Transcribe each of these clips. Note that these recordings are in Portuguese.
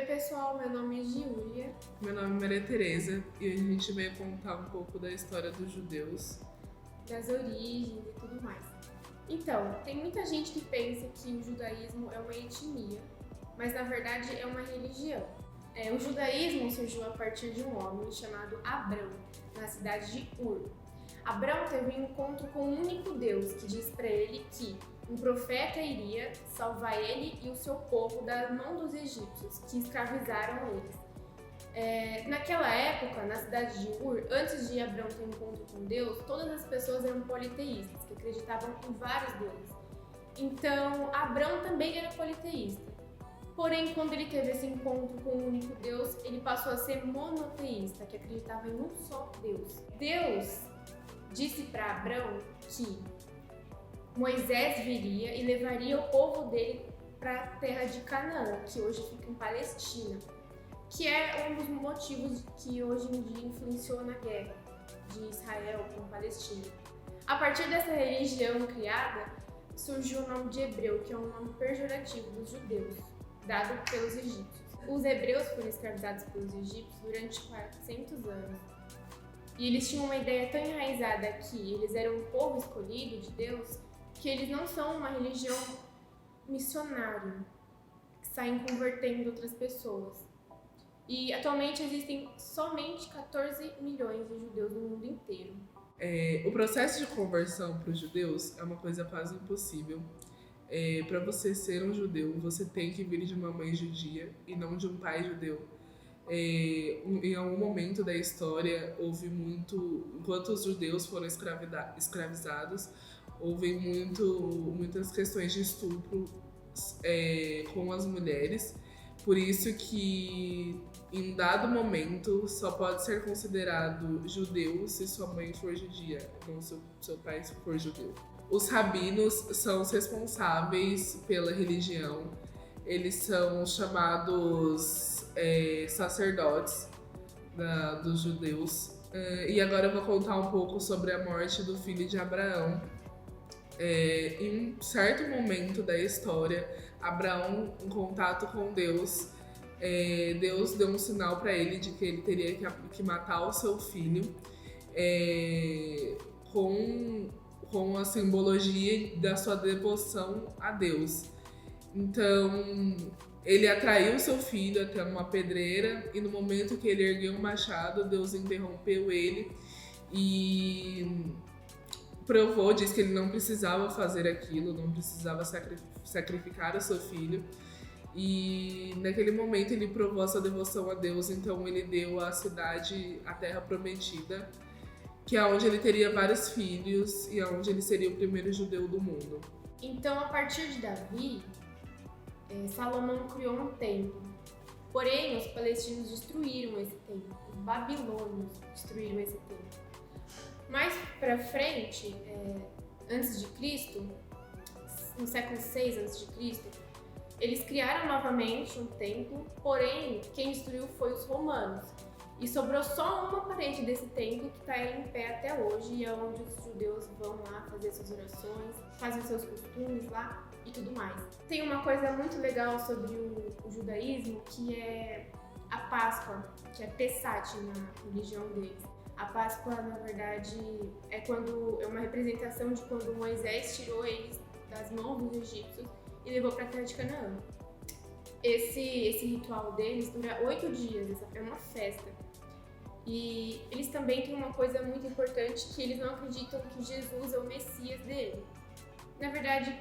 pessoal, meu nome é Giulia. Meu nome é Maria Tereza e hoje a gente vai contar um pouco da história dos judeus. Das origens e tudo mais. Então, tem muita gente que pensa que o judaísmo é uma etnia, mas na verdade é uma religião. O judaísmo surgiu a partir de um homem chamado Abrão, na cidade de Ur. Abrão teve um encontro com um único Deus que diz para ele que um profeta iria salvar ele e o seu povo da mão dos egípcios, que escravizaram eles. Naquela época, na cidade de Ur, antes de Abrão ter um encontro com Deus, todas as pessoas eram politeístas, que acreditavam em vários deuses. Então, Abrão também era politeísta. Porém, quando ele teve esse encontro com um único Deus, ele passou a ser monoteísta, que acreditava em um só Deus. Deus disse para Abrão que Moisés viria e levaria o povo dele para a terra de Canaã, que hoje fica em Palestina, que é um dos motivos que hoje em dia influenciou na guerra de Israel com a Palestina. A partir dessa religião criada, surgiu o nome de hebreu, que é um nome pejorativo dos judeus, dado pelos egípcios. Os hebreus foram escravizados pelos egípcios durante 400 anos. E eles tinham uma ideia tão enraizada que eles eram um povo escolhido de Deus, que eles não são uma religião missionária, que saem convertendo outras pessoas. E atualmente existem somente 14 milhões de judeus no mundo inteiro. O processo de conversão para os judeus é uma coisa quase impossível. Para você ser um judeu, você tem que vir de uma mãe judia e não de um pai judeu. Em algum momento da história, houve muito, enquanto os judeus foram escravizados, houve muitas questões de estupro com as mulheres. Por isso que, em dado momento, só pode ser considerado judeu se sua mãe for judia, não se seu pai for judeu. Os rabinos são os responsáveis pela religião. Eles são chamados sacerdotes dos judeus. E agora eu vou contar um pouco sobre a morte do filho de Abraão. Em um certo momento da história, Abraão, em contato com Deus, Deus deu um sinal para ele de que ele teria que matar o seu filho com a simbologia da sua devoção a Deus. Então, ele atraiu seu filho até uma pedreira e no momento que ele ergueu um machado, Deus interrompeu ele e disse que ele não precisava fazer aquilo, não precisava sacrificar o seu filho. E naquele momento ele provou a sua devoção a Deus, então ele deu à cidade a terra prometida, que é onde ele teria vários filhos e onde ele seria o primeiro judeu do mundo. Então, a partir de Davi, Salomão criou um templo. Porém, os palestinos destruíram esse templo, os babilônios destruíram esse templo. Mais pra frente, antes de Cristo, no século 6 antes de Cristo, eles criaram novamente um templo, porém quem destruiu foi os romanos. E sobrou só uma parede desse templo que está em pé até hoje, e é onde os judeus vão lá fazer suas orações, fazem seus costumes lá e tudo mais. Tem uma coisa muito legal sobre o judaísmo, que é a Páscoa, que é Pessach na religião deles. A Páscoa, na verdade, é uma representação de quando Moisés tirou eles das mãos dos egípcios e levou para a terra de Canaã. Esse ritual deles dura 8 dias, é uma festa. E eles também têm uma coisa muito importante, que eles não acreditam que Jesus é o Messias dele. Na verdade,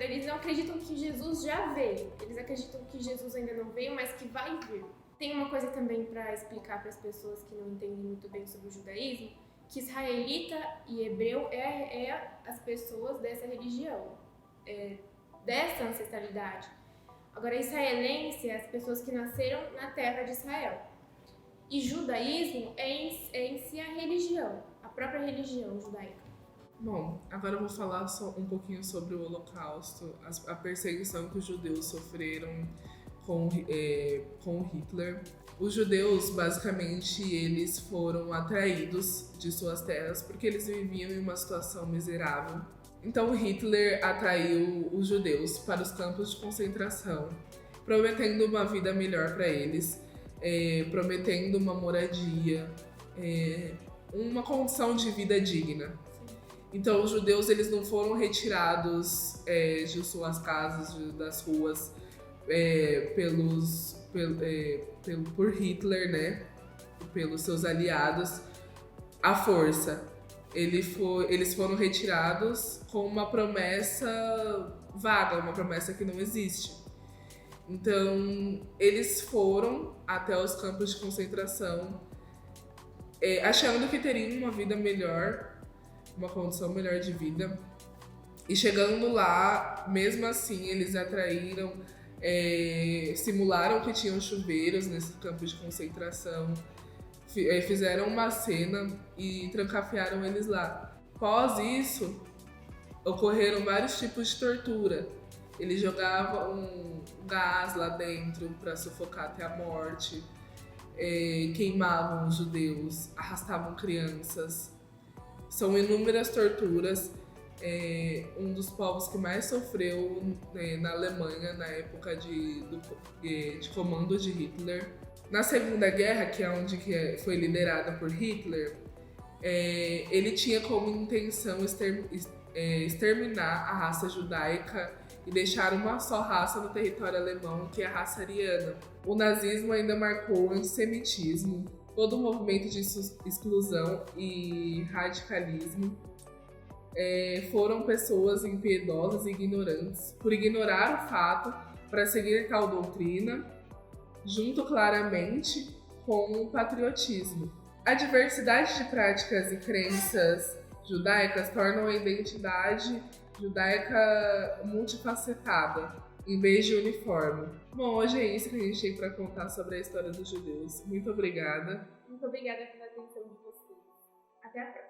eles não acreditam que Jesus já veio. Eles acreditam que Jesus ainda não veio, mas que vai vir. Tem uma coisa também para explicar para as pessoas que não entendem muito bem sobre o judaísmo, que israelita e hebreu é as pessoas dessa religião, dessa ancestralidade. Agora, israelense é as pessoas que nasceram na terra de Israel. E judaísmo é em si a religião, a própria religião judaica. Bom, agora eu vou falar só um pouquinho sobre o Holocausto, a perseguição que os judeus sofreram com Hitler. Os judeus, basicamente, eles foram atraídos de suas terras porque eles viviam em uma situação miserável. Então Hitler atraiu os judeus para os campos de concentração prometendo uma vida melhor para eles, prometendo uma moradia, uma condição de vida digna. Então os judeus eles não foram retirados de suas casas, das ruas, por Hitler, né? Pelos seus aliados, à força. Eles foram retirados com uma promessa vaga, uma promessa que não existe. Então, eles foram até os campos de concentração, achando que teriam uma vida melhor, uma condição melhor de vida. E chegando lá, mesmo assim, eles atraíram, simularam que tinham chuveiros nesse campo de concentração, fizeram uma cena e trancafiaram eles lá. Após isso, ocorreram vários tipos de tortura. Eles jogavam um gás lá dentro para sufocar até a morte, queimavam os judeus, arrastavam crianças. São inúmeras torturas. Um dos povos que mais sofreu na Alemanha na época de comando de Hitler. Na Segunda Guerra, que é onde foi liderada por Hitler, ele tinha como intenção exterminar a raça judaica e deixar uma só raça no território alemão, que é a raça ariana. O nazismo ainda marcou o antissemitismo, todo o movimento de exclusão e radicalismo. Foram pessoas impiedosas e ignorantes por ignorar o fato para seguir tal doutrina, junto claramente com o patriotismo. A diversidade de práticas e crenças judaicas tornam a identidade judaica multifacetada, em vez de uniforme. Bom, hoje é isso que a gente tem para contar sobre a história dos judeus. Muito obrigada. Muito obrigada pela atenção de vocês. Até a próxima.